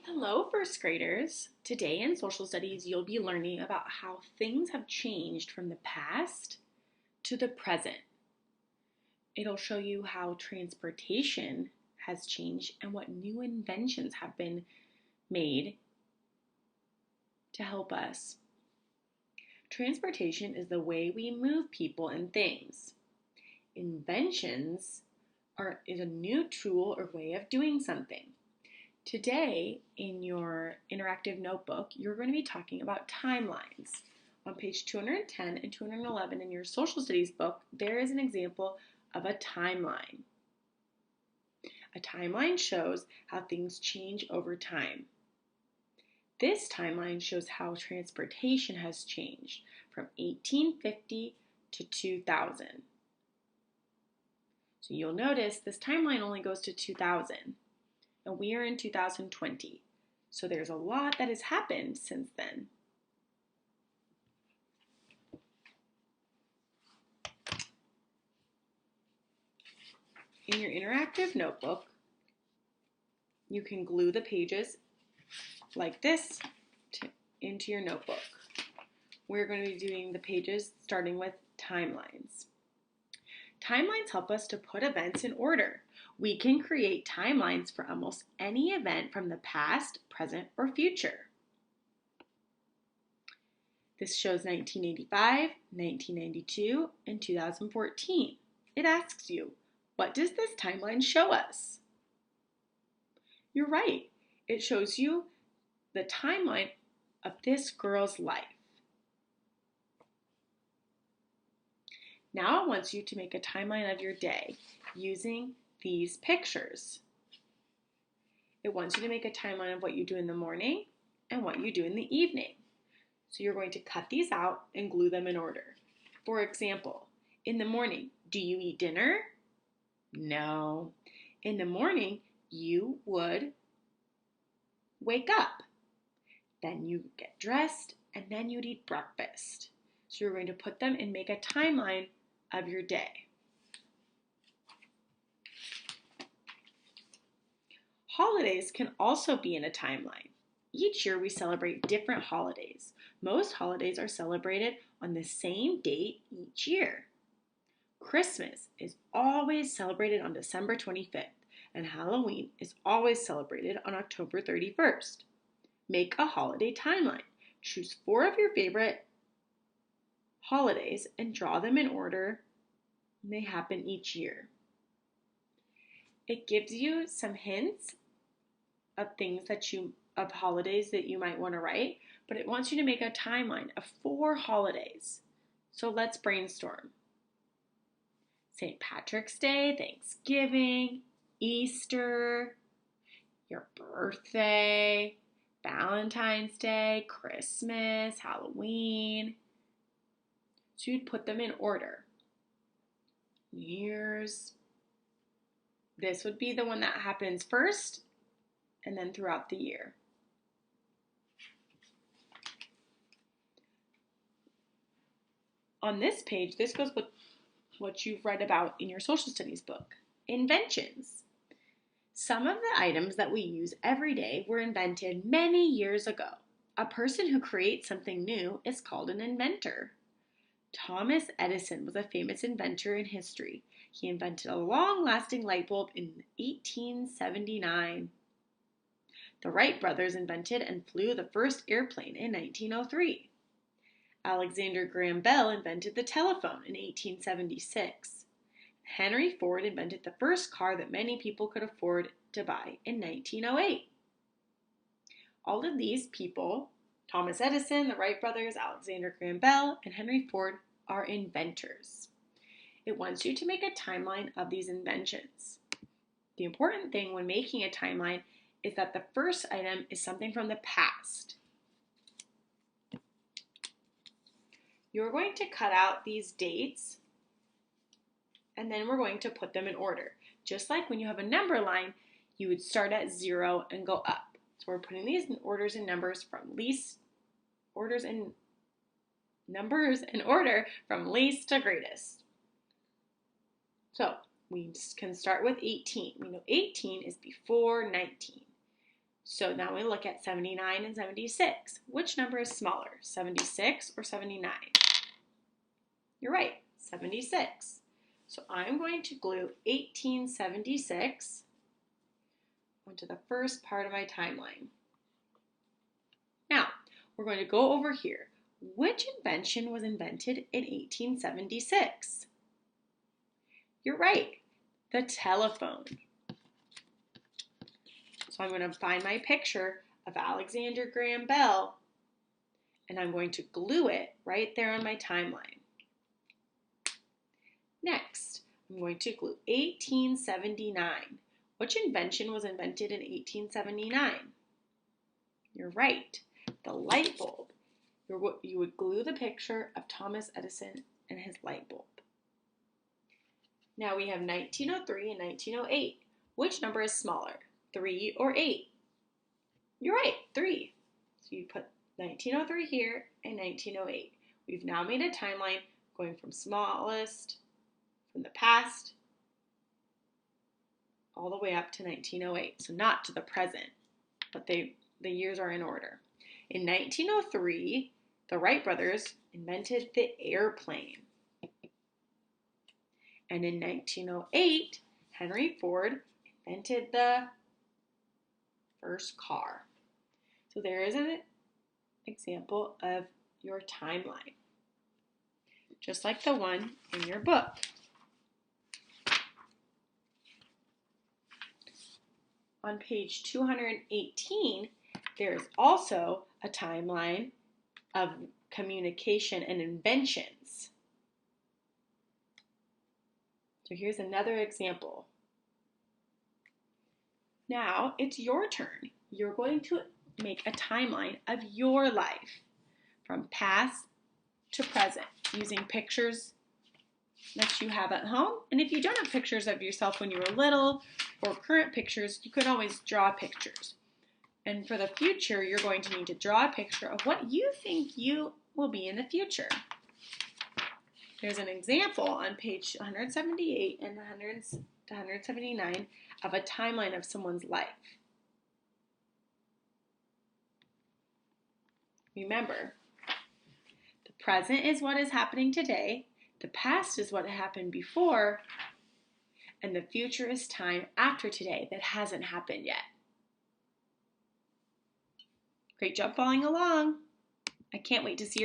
Hello, first graders. Today in social studies, you'll be learning about how things have changed from the past to the present. It'll show you how transportation has changed and what new inventions have been made to help us. Transportation is the way we move people and things. Inventions is a new tool or way of doing something. Today, in your interactive notebook, you're going to be talking about timelines. On page 210 and 211 in your social studies book, there is an example of a timeline. A timeline shows how things change over time. This timeline shows how transportation has changed from 1850 to 2000. So you'll notice this timeline only goes to 2000. And we are in 2020. So there's a lot that has happened since then. In your interactive notebook, you can glue the pages like this into your notebook. We're going to be doing the pages starting with timelines. Timelines help us to put events in order. We can create timelines for almost any event from the past, present, or future. This shows 1985, 1992, and 2014. It asks you, what does this timeline show us? You're right. It shows you the timeline of this girl's life. Now it wants you to make a timeline of your day using these pictures. It wants you to make a timeline of what you do in the morning and what you do in the evening. So you're going to cut these out and glue them in order. For example, in the morning, do you eat dinner? No. In the morning, you would wake up. Then you get dressed and then you'd eat breakfast. So you're going to put them and make a timeline of your day. Holidays can also be in a timeline. Each year we celebrate different holidays. Most holidays are celebrated on the same date each year. Christmas is always celebrated on December 25th, and Halloween is always celebrated on October 31st. Make a holiday timeline. Choose 4 of your favorite holidays and draw them in order they happen each year. It gives you some hints of of holidays that you might want to write, but it wants you to make a timeline of 4 holidays. So let's brainstorm. St. Patrick's Day, Thanksgiving, Easter, your birthday, Valentine's Day, Christmas, Halloween. So you'd put them in order. New Year's. This would be the one that happens first and then throughout the year. On this page, this goes with what you've read about in your social studies book. Inventions. Some of the items that we use every day were invented many years ago. A person who creates something new is called an inventor. Thomas Edison was a famous inventor in history. He invented a long-lasting light bulb in 1879. The Wright brothers invented and flew the first airplane in 1903. Alexander Graham Bell invented the telephone in 1876. Henry Ford invented the first car that many people could afford to buy in 1908. All of these people, Thomas Edison, the Wright brothers, Alexander Graham Bell, and Henry Ford, are inventors. It wants you to make a timeline of these inventions. The important thing when making a timeline is that the first item is something from the past. You're going to cut out these dates and then we're going to put them in order. Just like when you have a number line, you would start at 0 and go up. So we're putting these in orders and numbers from least, orders and numbers in order from least to greatest. So we can start with 18. We know 18 is before 19. So now we look at 79 and 76. Which number is smaller, 76 or 79? You're right, 76. So I'm going to glue 1876 onto the first part of my timeline. Now, we're going to go over here. Which invention was invented in 1876? You're right, the telephone. So I'm going to find my picture of Alexander Graham Bell, and I'm going to glue it right there on my timeline. Next, I'm going to glue 1879. Which invention was invented in 1879? You're right, the light bulb. You would glue the picture of Thomas Edison and his light bulb. Now we have 1903 and 1908. Which number is smaller, 3 or 8? You're right, 3. So you put 1903 here and 1908. We've now made a timeline going from smallest, from the past, all the way up to 1908. So not to the present, but the years are in order. In 1903, the Wright brothers invented the airplane. And in 1908, Henry Ford invented the first car. So there is an example of your timeline, just like the one in your book. On page 218, there's also a timeline of communication and inventions. So here's another example. Now it's your turn. You're going to make a timeline of your life from past to present using pictures that you have at home. And if you don't have pictures of yourself when you were little or current pictures, you can always draw pictures. And for the future, you're going to need to draw a picture of what you think you will be in the future. There's an example on page 178 and 179 of a timeline of someone's life. Remember, the present is what is happening today, the past is what happened before, and the future is time after today that hasn't happened yet. Great job following along. I can't wait to see your